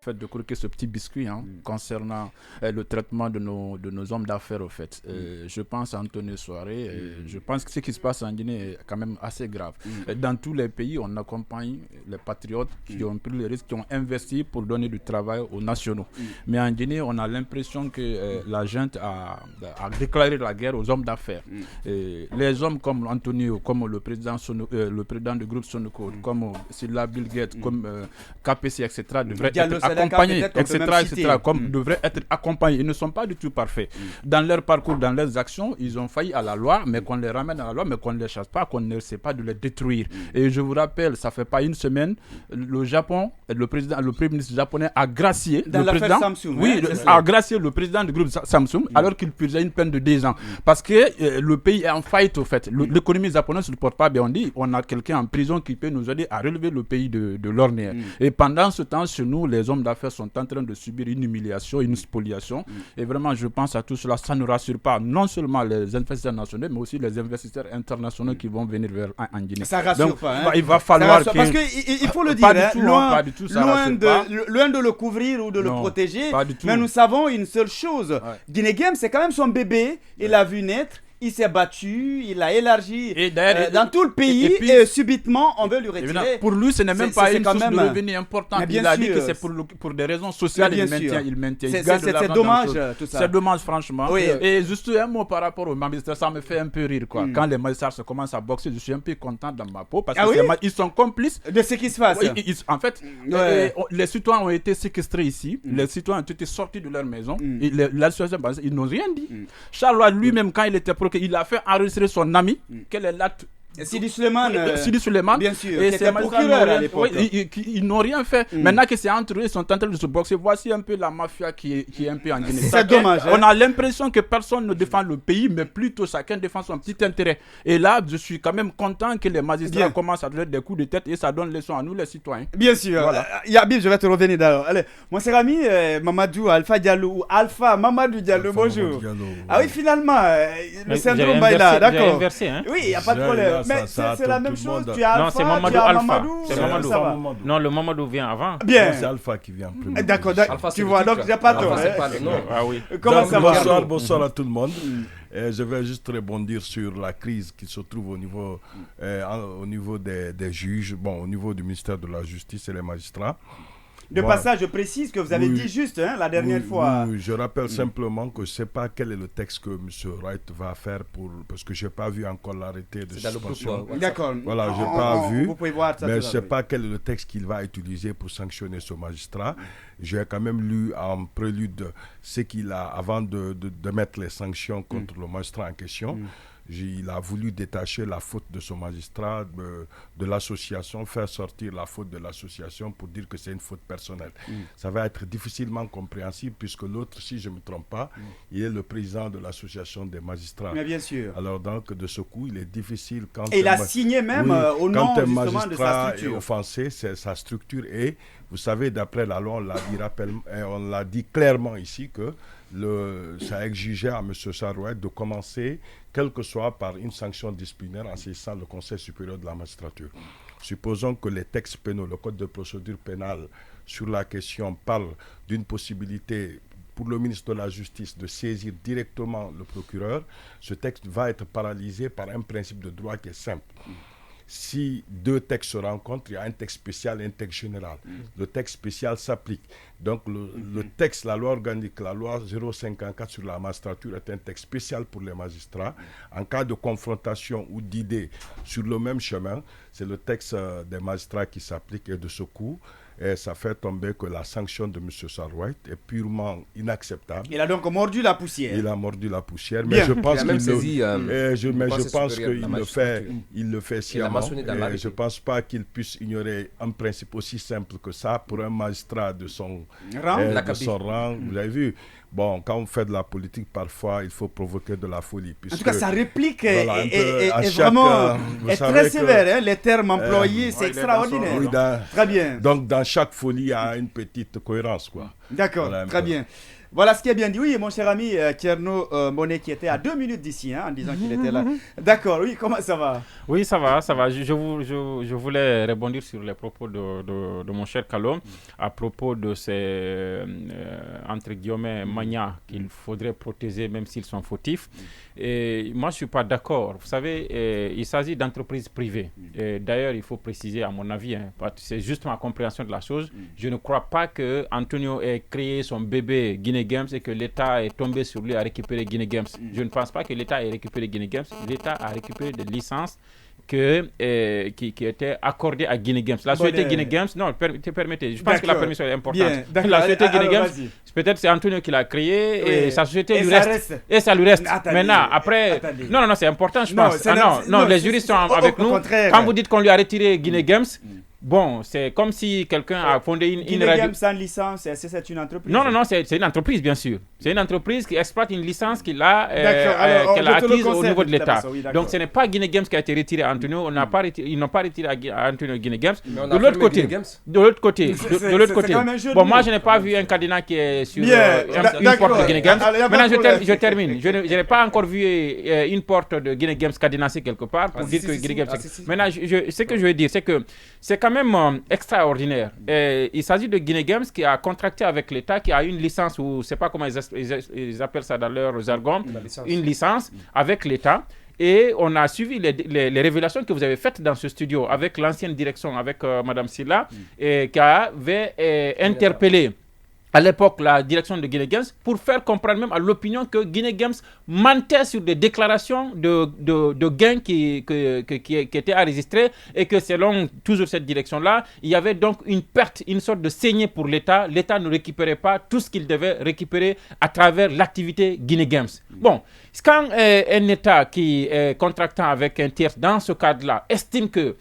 fait de croquer ce petit biscuit concernant le traitement de nos hommes d'affaires au fait. Je pense à Antonio Soiré, je pense que ce qui se passe en Guinée est quand même assez grave. Dans tous les pays, on accompagne les patriotes qui ont pris les risques, qui ont investi pour donner du travail aux nationaux. Mais en Guinée, on a l'impression que la junte a déclaré la guerre aux hommes d'affaires. Les hommes comme Antonio, comme le président du groupe Sonoko, comme Silla Bill Gates, comme KPC, etc., devraient être accompagnés, devraient être accompagnés. Ils ne sont pas du tout parfaits. Dans leur parcours, dans leurs actions, ils ont failli à la loi, mais qu'on les ramène à la loi, mais qu'on ne les chasse pas, qu'on n'essaie pas de les détruire. Et je vous rappelle, ça fait pas une semaine, le Japon, le Premier ministre japonais a gracié le président. Samsung, a gracié le président du groupe Samsung, alors qu'il purgeait une peine de 10 ans. Parce que le pays est en faillite, au fait. L'économie japonaise ne se porte pas bien. On dit, on a quelqu'un en prison qui peut nous aider à relever le pays de l'ornière. Et pendant ce temps, chez nous, les hommes d'affaires sont en train de subir une humiliation, une spoliation. Et vraiment, je pense à tout cela. Ça ne rassure pas non seulement les investisseurs nationaux, mais aussi les investisseurs internationaux qui vont venir vers en Guinée. Ça rassure. Donc, pas. Il va falloir que... Parce qu'il faut le dire, loin de le couvrir ou de le protéger, mais nous savons une seule chose. Guinée Game, c'est quand même son bébé. Il l'a vu naître. Il s'est battu, il a élargi dans tout le pays et subitement on veut lui retirer. Pour lui, ce n'est même pas une source de revenus importante. Il a dit que c'est pour des raisons sociales il maintient. C'est dommage tout ça. C'est dommage franchement. Oui. Et juste un mot par rapport aux magistrats, ça me fait un peu rire quoi. Quand les magistrats se commencent à boxer, je suis un peu content dans ma peau parce qu'ils sont complices de ce qui se passe. En fait, les citoyens ont été séquestrés ici, les citoyens ont été sortis de leur maison, ils n'ont rien dit. Charles lui-même quand il était il a fait enregistrer son ami. Quel est l'acte? Sidi Suleiman, bien sûr, qui était procureur à l'époque. Ils n'ont rien fait. Maintenant que c'est entre eux, ils sont en train de se boxer. Voici un peu la mafia qui est un peu en Guinée. C'est dommage. On a l'impression que personne ne défend le pays, mais plutôt chacun défend son petit intérêt. Et là, je suis quand même content que les magistrats commencent à donner des coups de tête et ça donne leçon à nous, les citoyens. Bien sûr. Voilà. Yabib, je vais te revenir d'abord. Allez, mon cher ami Mamadou Alpha Diallo ou Alpha Mamadou Diallo, bonjour. Ah oui, finalement, le syndrome est là, d'accord. Oui, il n'y a pas de problème. Mais c'est la même chose. Tu as Alpha, c'est Mamadou Alpha. C'est Mamadou. Non, le Mamadou vient avant. Bien. C'est Alpha qui vient premier. D'accord. Tu vois, donc j'ai pas tort. Ah oui. Comment ça va? Bonsoir à tout le monde. Je vais juste rebondir sur la crise qui se trouve au niveau des juges, au niveau du ministère de la Justice et les magistrats. De passage, je précise que vous avez dit juste la dernière fois. Oui, je rappelle simplement que je ne sais pas quel est le texte que M. Wright va faire parce que je n'ai pas vu encore l'arrêté de suspension. D'accord. Voilà, je n'ai pas vu. Vous pouvez voir ça. Mais je ne sais pas quel est le texte qu'il va utiliser pour sanctionner ce magistrat. J'ai quand même lu en prélude ce qu'il a avant de mettre les sanctions contre le magistrat en question. Il a voulu détacher la faute de ce magistrat de l'association, faire sortir la faute de l'association pour dire que c'est une faute personnelle. Ça va être difficilement compréhensible puisque l'autre, si je ne me trompe pas, il est le président de l'association des magistrats. Mais bien sûr. Alors donc, de ce coup, il est difficile quand... Et il a signé même au nom justement de sa structure. Quand un magistrat est offensé, c'est sa structure et, vous savez, d'après la loi, on l'a dit clairement ici que ça exigeait à M. Sarouet de commencer, quel que soit, par une sanction disciplinaire en saisissant le Conseil supérieur de la magistrature. Supposons que les textes pénaux, le Code de procédure pénale sur la question parle d'une possibilité pour le ministre de la Justice de saisir directement le procureur. Ce texte va être paralysé par un principe de droit qui est simple. Si deux textes se rencontrent, il y a un texte spécial et un texte général. Le texte spécial s'applique. Donc le texte, la loi organique, la loi 054 sur la magistrature est un texte spécial pour les magistrats. En cas de confrontation ou d'idées sur le même chemin, c'est le texte des magistrats qui s'applique et de ce coup, et ça fait tomber que la sanction de M. Sarouet est purement inacceptable. Il a donc mordu la poussière. Il a mordu la poussière, mais je pense qu'il le fait sciemment. Et je ne pense pas qu'il puisse ignorer un principe aussi simple que ça pour un magistrat de son rang. Vous avez vu, quand on fait de la politique, parfois, il faut provoquer de la folie. En tout cas, sa réplique est vraiment très sévère. Les termes employés, c'est extraordinaire. Oui, très bien. Donc, dans chaque folie, il y a une petite cohérence, quoi. D'accord, très bien. Voilà ce qui est bien dit. Oui, mon cher ami Thierno Monet qui était à 2 minutes d'ici, en disant qu'il était là. D'accord, oui, comment ça va? Oui, ça va. Je voulais rebondir sur les propos de mon cher Kalom à propos de ces, entre guillemets, manias qu'il faudrait protéger même s'ils sont fautifs. Et moi, je ne suis pas d'accord. Vous savez, il s'agit d'entreprises privées. D'ailleurs, il faut préciser, à mon avis, c'est juste ma compréhension de la chose. Je ne crois pas que Antonio ait créé son bébé Guinée Games et que l'État est tombé sur lui à récupérer Guinée Games. Je ne pense pas que l'État ait récupéré Guinée Games. L'État a récupéré des licences qui était accordé à Guinea Games. La société Guinea Games, non, permettez, je pense que la permission est importante. La société Guinea Games, peut-être c'est Antonio qui l'a créé et sa société lui reste. Et ça lui reste. Maintenant, après, non, c'est important, je pense. Non, les juristes sont avec nous. Quand vous dites qu'on lui a retiré Guinea Games, bon, c'est comme si quelqu'un a fondé une radio. Games sans licence, est-ce que c'est une entreprise? Non, c'est une entreprise, bien sûr. C'est une entreprise qui exploite une licence qu'elle a acquise au niveau de l'État. Donc, ce n'est pas Guinea Games qui a été retiré à Antonio. Ils n'ont pas retiré à Antonio Guinea Games. De l'autre côté, bon, moi, je n'ai pas vu un cadenas qui est sur une porte de Guinea Games. Maintenant, je termine. Je n'ai pas encore vu une porte de Guinea Games cadenassée quelque part pour dire que Guinea Games. Maintenant, ce que je veux dire, c'est que c'est quand même extraordinaire. Il s'agit de Guinea Games qui a contracté avec l'État, qui a une licence, ou je ne sais pas comment ils appellent ça dans leur jargon, une licence avec l'État. Et on a suivi les révélations que vous avez faites dans ce studio avec l'ancienne direction, avec Mme Silla, qui avait interpellé à l'époque la direction de Guinea Games pour faire comprendre même à l'opinion que Guinea Games mentait sur des déclarations de gains qui étaient enregistrées et que selon toujours cette direction-là, il y avait donc une perte, une sorte de saignée pour l'État. L'État ne récupérait pas tout ce qu'il devait récupérer à travers l'activité Guinea Games. Bon, quand un État qui est contractant avec un tiers dans ce cadre-là estime que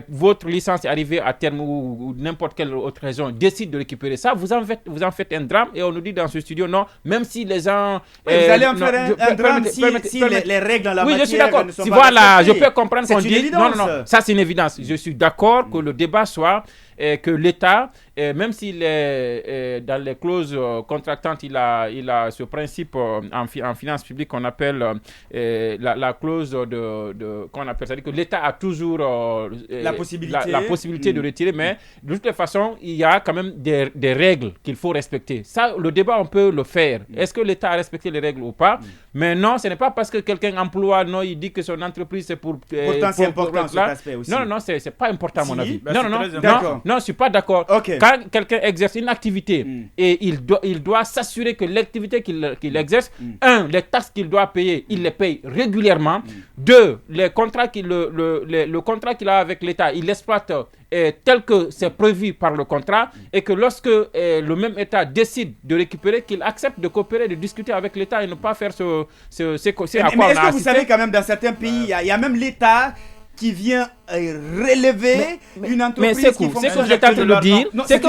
votre licence est arrivée à terme ou n'importe quelle autre raison décide de récupérer ça, vous en faites un drame et on nous dit dans ce studio non, même si les gens vous allez en faire un drame si les règles dans la matière, je suis d'accord. Si voilà, je peux comprendre qu'on dit non, ça c'est une évidence. Je suis d'accord que le débat soit que l'État, même s'il est dans les clauses contractantes, il a ce principe en finance publique qu'on appelle la clause qu'on appelle, c'est-à-dire que l'État a toujours la possibilité de retirer, mais de toute façon, il y a quand même des règles qu'il faut respecter. Ça, le débat, on peut le faire. Est-ce que l'État a respecté les règles ou pas? Mais non, ce n'est pas parce que quelqu'un emploie, non, il dit que son entreprise, c'est pour... Pourtant, c'est important cet aspect aussi. Non, c'est pas important à mon avis. Non, je ne suis pas d'accord. Okay. Quand quelqu'un exerce une activité et il doit s'assurer que l'activité qu'il exerce, les taxes qu'il doit payer, il les paye régulièrement. Deux, le contrat qu'il a avec l'État, il l'exploite tel que c'est prévu par le contrat et que lorsque le même État décide de récupérer, qu'il accepte de coopérer, de discuter avec l'État et ne pas faire ce mais est-ce que vous savez quand même dans certains pays, il y a même l'État qui vient relever une entreprise qui fonctionne. Ce que vous êtes en train de dire, ce que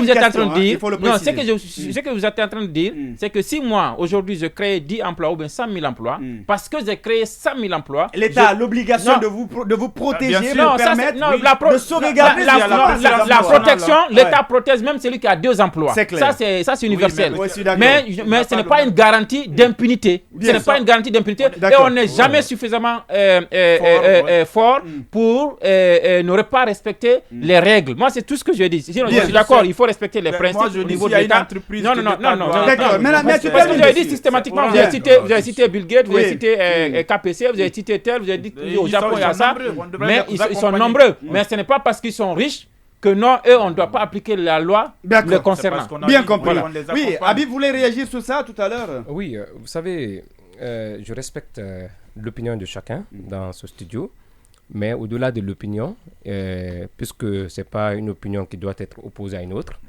vous êtes en train de dire, c'est que si moi, aujourd'hui, je crée 10 emplois ou bien 100 000 emplois, parce que j'ai créé 100 000 emplois... L'État a l'obligation de vous protéger, de permettre de sauvegarder la protection, l'État protège même celui qui a 2 emplois. C'est clair. Ça, c'est universel. Mais ce n'est pas une garantie d'impunité. Ce n'est pas une garantie d'impunité. Et on n'est jamais suffisamment fort pour n'aurait pas respecté les règles. Moi, c'est tout ce que je dis. Sinon, je suis d'accord, il faut respecter les principes au niveau de l'État. Non. D'accord, mais parce que vous avez dit systématiquement, vous avez cité Bill Gates, vous avez cité KPC, vous avez cité tel, vous avez dit au Japon, il y a ça. Mais ils sont nombreux. Mais ce n'est pas parce qu'ils sont riches que non, eux, on ne doit pas appliquer la loi le concernant. Bien compris. Oui, Habib voulait réagir sur ça tout à l'heure. Oui, vous savez, je respecte l'opinion de chacun dans ce studio. Mais au-delà de l'opinion, puisque ce n'est pas une opinion qui doit être opposée à une autre,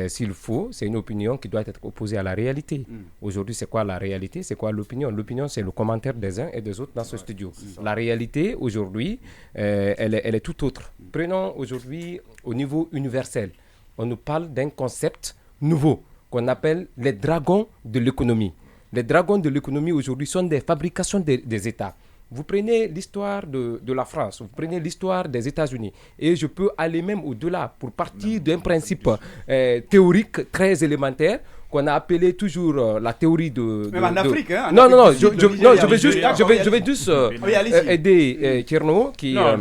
s'il faut, c'est une opinion qui doit être opposée à la réalité. Aujourd'hui, c'est quoi la réalité? C'est quoi l'opinion? L'opinion, c'est le commentaire des uns et des autres dans ce studio. La réalité, aujourd'hui, elle est tout autre. Prenons aujourd'hui au niveau universel. On nous parle d'un concept nouveau qu'on appelle les dragons de l'économie. Les dragons de l'économie aujourd'hui sont des fabrications des États. Vous prenez l'histoire de la France, vous prenez l'histoire des États-Unis, et je peux aller même au-delà pour partir d'un principe théorique très élémentaire. qu'on a appelé toujours la théorie de... Même en Afrique, hein. Non, je vais juste aider Tcherno qui... Alors,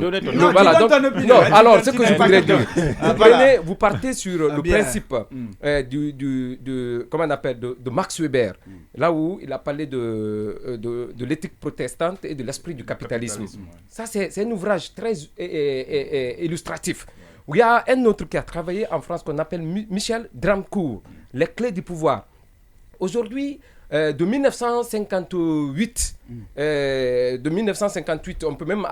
ce que je voudrais dire, vous partez sur le principe comment on appelle, de Max Weber, là où il a parlé de l'éthique protestante et de l'esprit du capitalisme. Ça, c'est un ouvrage très illustratif. Il y a un autre qui a travaillé en France qu'on appelle Michel Dramcourt, Les clés du pouvoir. Aujourd'hui, de 1958, on peut même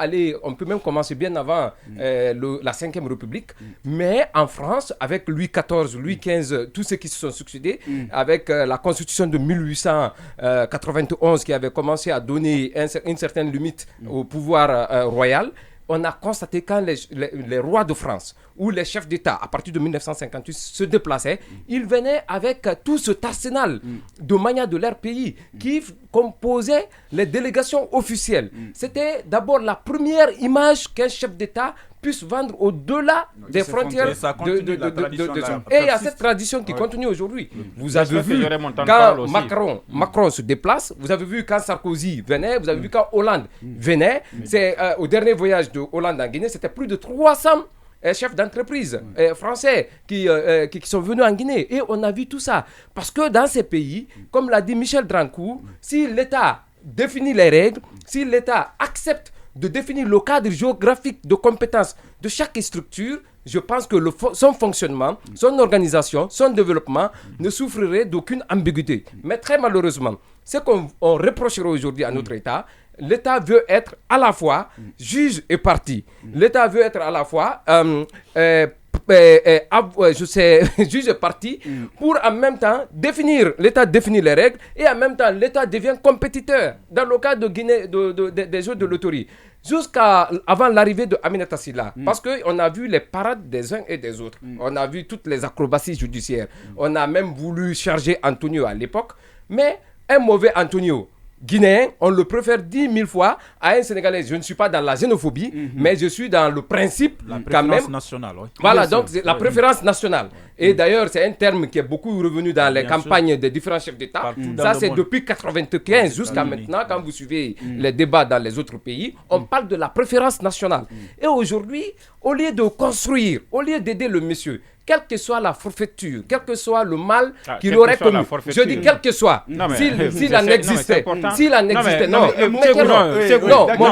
commencer bien avant la 5e République. Mais en France, avec Louis XIV, Louis XV, tous ceux qui se sont succédés, avec la Constitution de 1891 qui avait commencé à donner une certaine limite au pouvoir royal, on a constaté quand les rois de France ou les chefs d'État, à partir de 1958, se déplaçaient, ils venaient avec tout cet arsenal de manière de leur pays qui composait les délégations officielles. C'était d'abord la première image qu'un chef d'État puisse vendre au-delà des frontières et il y a cette tradition qui continue aujourd'hui. Vous avez vu quand Macron se déplace, vous avez vu quand Sarkozy venait, vous avez vu quand Hollande venait. C'est au dernier voyage de Hollande en Guinée, c'était plus de 300 chefs d'entreprise français qui sont venus en Guinée. Et on a vu tout ça. Parce que dans ces pays, comme l'a dit Michel Drancourt, si l'État définit les règles, si l'État accepte de définir le cadre géographique de compétences de chaque structure, je pense que son fonctionnement, son organisation, son développement ne souffrirait d'aucune ambiguïté. Mais très malheureusement, ce qu'on reprocherait aujourd'hui à notre État, l'État veut être à la fois juge et partie. L'État veut être à la fois juge et partie pour en même temps l'État définit les règles et en même temps l'État devient compétiteur. Dans le cas de Guinée, des Jeux de loterie, jusqu'avant l'arrivée de Aminata Sylla, parce qu'on a vu les parades des uns et des autres, on a vu toutes les acrobaties judiciaires, on a même voulu charger Antonio à l'époque, mais un mauvais Antonio guinéen, on le préfère 10 000 fois à un Sénégalais. Je ne suis pas dans la xénophobie, mais je suis dans le principe quand même. La préférence nationale. Oui. Voilà, donc c'est la préférence nationale. Et d'ailleurs, c'est un terme qui est beaucoup revenu dans les campagnes des différents chefs d'État. Ça, c'est depuis 1995 jusqu'à maintenant, quand vous suivez les débats dans les autres pays, on parle de la préférence nationale. Et aujourd'hui, au lieu de construire, au lieu d'aider le monsieur, quelle que soit la forfaiture, quel que soit le mal qu'il aurait commis. Je dis quel que soit. S'il en existait. S'il en existait. Non, mon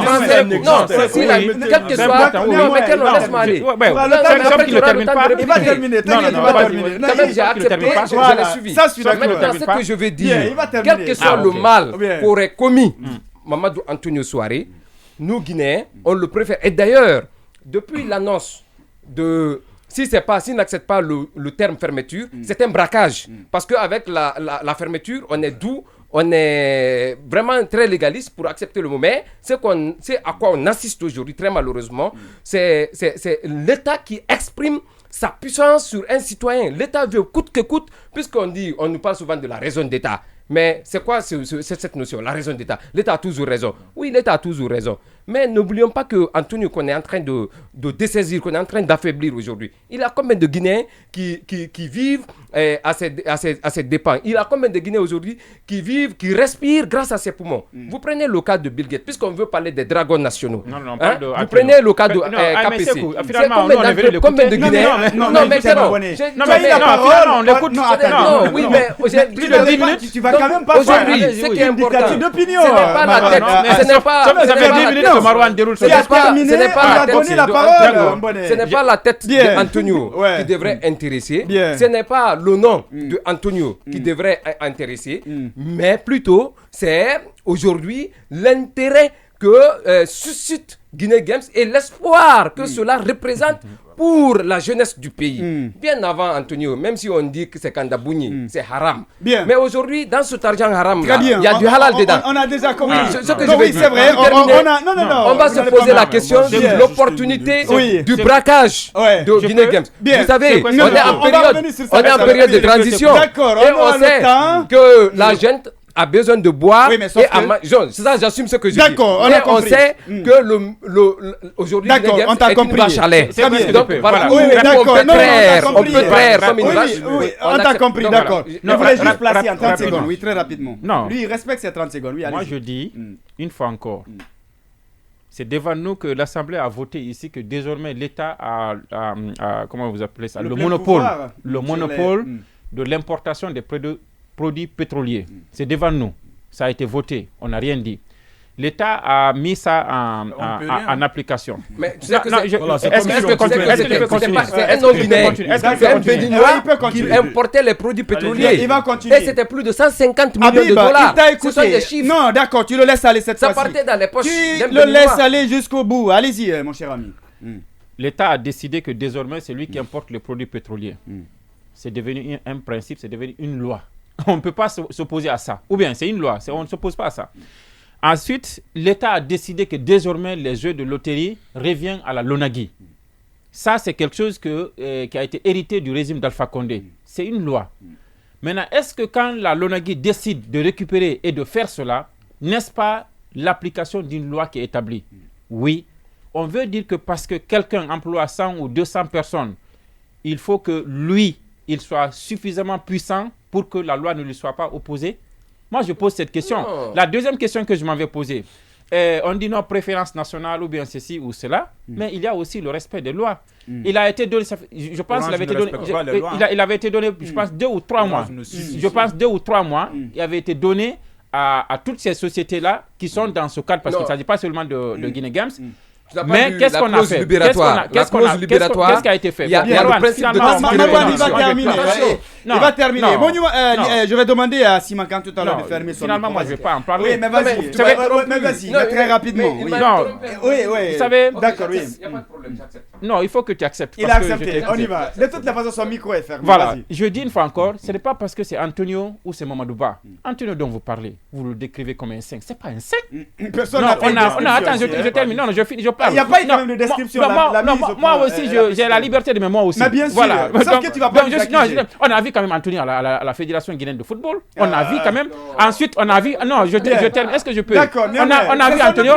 français, non, quel que soit. Non, mais quel laisse-moi aller. Il va terminer. Quand même, j'ai accepté, je l'ai suivi. Maintenant, ce que je vais dire, quel que soit le mal qu'aurait commis Mamadou Antonio Souaré, nous, Guinéens, on le préfère. Et d'ailleurs, depuis l'annonce de... S'il n'accepte pas le terme fermeture, c'est un braquage. Parce qu'avec la fermeture, on est doux, on est vraiment très légaliste pour accepter le mot. Mais c'est à quoi on assiste aujourd'hui, très malheureusement, c'est l'État qui exprime sa puissance sur un citoyen. L'État veut coûte que coûte, puisqu'on nous parle souvent de la raison d'État. Mais c'est quoi cette notion, la raison d'État? L'État a toujours raison. Oui, l'État a toujours raison. Mais n'oublions pas que Antonio, qu'on est en train de dessaisir, qu'on est en train d'affaiblir aujourd'hui, il y a combien de Guinéens qui vivent à ses dépens? Il y a combien de Guinéens aujourd'hui qui vivent, qui respirent grâce à ses poumons? Vous prenez le cas de Bill Gates, puisqu'on veut parler des dragons nationaux. Vous prenez le cas de KPC. Finalement, combien de Guinéens? Non, mais on l'écoute. Non, oui, mais plus de 10 minutes, tu vas quand même pas aujourd'hui, ce qui est important, ce n'est pas la tête, ce n'est pas ce n'est pas la tête d'Antonio qui devrait intéresser, ce n'est pas le nom d'Antonio qui devrait intéresser, mais plutôt c'est aujourd'hui l'intérêt que suscite Guinée Games et l'espoir que cela représente pour la jeunesse du pays. Bien avant Antonio, même si on dit que c'est Kandabouni, c'est haram. Mais aujourd'hui, dans cet argent haram, il y a du halal dedans. On a déjà compris. Ce que je veux dire, c'est vrai. On va se poser la question de l'opportunité du braquage de Guinée Games. Vous savez, on est en période de transition et on sait que la gente a besoin de boire et ça, j'assume ce que je dis. D'accord, on a compris. On sait que aujourd'hui, on t'a compris. Une vache à lait. C'est bien. Donc, voilà. On peut traire comme une vache. Oui, on t'a compris, d'accord. Je voulais juste placer en 30 secondes, oui, très rapidement. Non. Lui, il respecte ses 30 secondes. Moi, je dis, une fois encore, c'est devant nous que l'Assemblée a voté ici que désormais l'État a comment vous appelez ça, le monopole de l'importation des produits pétroliers. C'est devant nous. Ça a été voté. On n'a rien dit. L'État a mis ça en application. Mais tu sais que est-ce que tu peux continuer? C'est un non-binaire. C'est un béninois qui importait les produits pétroliers. Il va continuer. Et c'était plus de 150 millions de dollars. Ce sont des chiffres. Non, d'accord, tu le laisses aller cette fois-ci. Ça partait dans les poches. Tu le laisses aller jusqu'au bout. Allez-y, mon cher ami. L'État a décidé que désormais, c'est lui qui importe les produits pétroliers. C'est devenu un principe, c'est devenu une loi. On ne peut pas s'opposer à ça. Ou bien, c'est une loi, on ne s'oppose pas à ça. Ensuite, l'État a décidé que désormais, les jeux de loterie reviennent à la LONAGUI. Ça, c'est quelque chose qui a été hérité du régime d'Alpha Condé. C'est une loi. Maintenant, est-ce que quand la LONAGUI décide de récupérer et de faire cela, n'est-ce pas l'application d'une loi qui est établie? Oui. On veut dire que parce que quelqu'un emploie 100 ou 200 personnes, il faut que lui, il soit suffisamment puissant pour que la loi ne lui soit pas opposée? Moi, je pose cette question. Oh. La deuxième question que je m'avais posée, on dit non, préférence nationale ou bien ceci ou cela, mais il y a aussi le respect des lois. Il a été donné, je pense qu'il avait été donné, il avait été donné, je pense, 2 ou 3 mois. Je pense 2 ou 3 mois, il avait été donné à toutes ces sociétés-là qui sont dans ce cadre, parce qu'il ne s'agit pas seulement de Guinée Games. Mais qu'est-ce qu'on a fait? Qu'est-ce qui a été fait? Il y a le principe de il va terminer. Je vais demander à Simakan tout à l'heure de fermer son Finalement, moi, je ne vais pas en parler. Oui, mais vas-y, très rapidement. Oui, vous savez... D'accord, oui. Il n'y a pas de problème, j'accepte. Non, il faut que tu acceptes. Il a accepté, on y va. De toute façon, son micro est fermé. Voilà, je dis une fois encore, ce n'est pas parce que c'est Antonio ou c'est Mamadouba. Antonio dont vous parlez, vous le décrivez comme un 5. Ce n'est pas un 5. Personne n'a fait une description. Attends, je termine. Non, je parle. Il n'y a pas eu quand même de description. Moi aussi, j'ai la liberté de mémoire aussi. Mais bien sûr. Sauf que tu vas pas on a vu quand même Antonio à la Fédération guinéenne de football. On a vu quand même. Ensuite, on a vu... Non, je termine. Est-ce que je peux? D'accord. On a vu Antonio.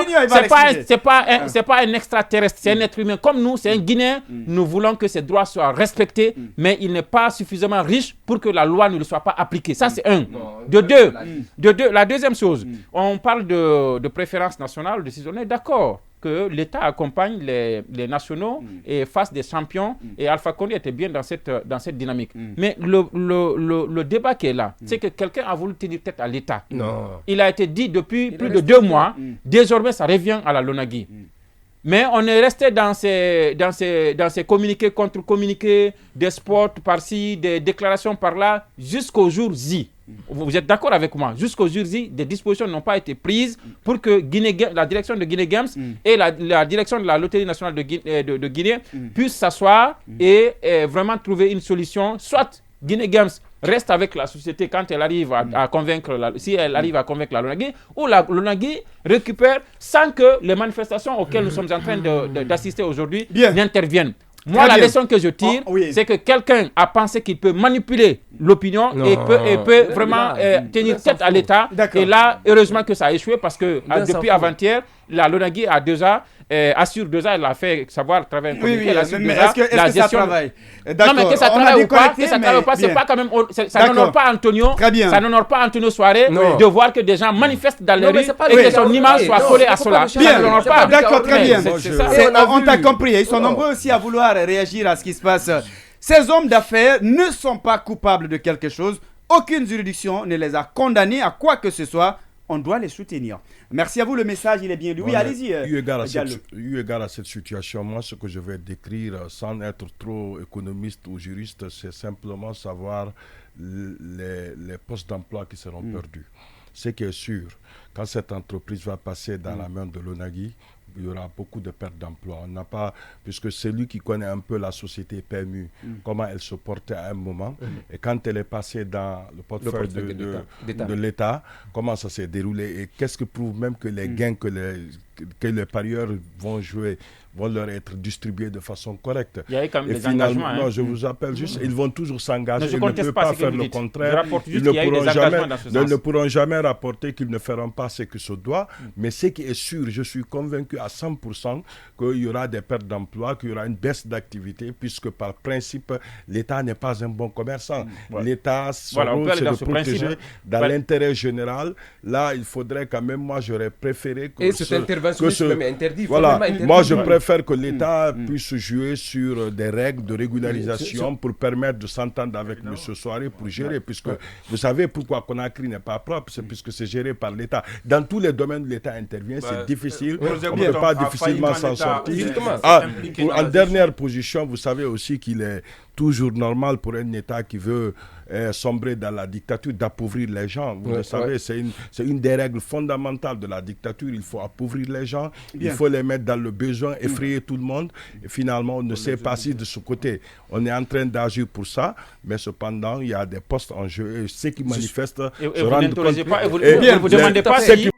C'est pas un extraterrestre. C'est un être humain comme nous. C'est un Guinéen. Nous voulons que ses droits soient respectés. Mais il n'est pas suffisamment riche pour que la loi ne lui soit pas appliquée. Ça, c'est un. De deux. La deuxième chose. On parle de préférence nationale, de décision. On est d'accord que l'État accompagne les nationaux et fasse des champions. Et Alpha Condé était bien dans cette dynamique. Mais le débat qui est là, c'est que quelqu'un a voulu tenir tête à l'État. Il a été dit depuis plus de 2 mois. Désormais, ça revient à la LONAGUI. Mais on est resté dans ces communiqués contre communiqués, des sports par-ci, des déclarations par-là, jusqu'au jour J. Vous êtes d'accord avec moi? Jusqu'au jour J, des dispositions n'ont pas été prises pour que la direction de Guinée Games et la direction de la Loterie nationale de Guinée puissent s'asseoir et vraiment trouver une solution. Soit Guinée Games reste avec la société quand elle arrive à convaincre, si elle arrive à convaincre la LONAGUI, ou la LONAGUI récupère sans que les manifestations auxquelles nous sommes en train d'assister aujourd'hui n'interviennent. Moi, la leçon que je tire, c'est que quelqu'un a pensé qu'il peut manipuler l'opinion et peut vraiment tenir tête à l'État. Et là, heureusement que ça a échoué parce que depuis avant-hier, la LONAGUI a déjà assure déjà, elle a fait savoir à travers un communiqué. Est-ce que ça travaille? Non, mais que ça travaille ou pas, c'est pas quand même, ça n'honore pas Antonio, ça n'honore pas Antonio Soiré de voir que des gens manifestent dans les rues et que son image soit collée à cela. D'accord, très bien. On t'a compris. Ils sont nombreux aussi à vouloir réagir à ce qui se passe. Ces hommes d'affaires ne sont pas coupables de quelque chose. Aucune juridiction ne les a condamnés à quoi que ce soit. On doit les soutenir. Merci à vous, le message, il est bien lu. Oui, allez-y. Eu égard à cette situation, moi, ce que je vais décrire, sans être trop économiste ou juriste, c'est simplement savoir les postes d'emploi qui seront perdus. Ce qui est sûr, quand cette entreprise va passer dans la main de l'ONAGUI, il y aura beaucoup de pertes d'emploi. On n'a pas, puisque c'est lui qui connaît un peu la société PMU, comment elle se portait à un moment, et quand elle est passée dans le portefeuille de l'État, comment ça s'est déroulé, et qu'est-ce que prouve même que les gains que les parieurs vont leur être distribués de façon correcte. Il y a quand même des engagements. Non, je vous appelle juste, ils vont toujours s'engager. Ils ne peuvent pas faire le contraire. Ils ne pourront jamais rapporter qu'ils ne feront pas ce que se doit. Mais ce qui est sûr, je suis convaincu à 100% qu'il y aura des pertes d'emploi, qu'il y aura une baisse d'activité, puisque par principe, l'État n'est pas un bon commerçant. L'État, son rôle, c'est de protéger dans l'intérêt général. Là, il faudrait quand même, moi, j'aurais préféré que... Et cette intervention est même interdite. Voilà, moi, je préfère que l'État puisse jouer sur des règles de régularisation pour permettre de s'entendre avec M. Souaré pour gérer, puisque vous savez pourquoi Conakry n'est pas propre, c'est puisque c'est géré par l'État. Dans tous les domaines où l'État intervient, c'est difficile, on ne peut pas difficilement s'en sortir. En dernière position, vous savez aussi qu'il est toujours normal pour un État qui veut sombrer dans la dictature d'appauvrir les gens. Vous le savez, c'est une des règles fondamentales de la dictature. Il faut appauvrir les gens, il faut les mettre dans le besoin, effrayer tout le monde. Et finalement, on ne sait pas si de ce côté, on est en train d'agir pour ça, mais cependant, il y a des postes en jeu. Et ceux qui manifestent se rendent compte. Vous ne demandez pas si...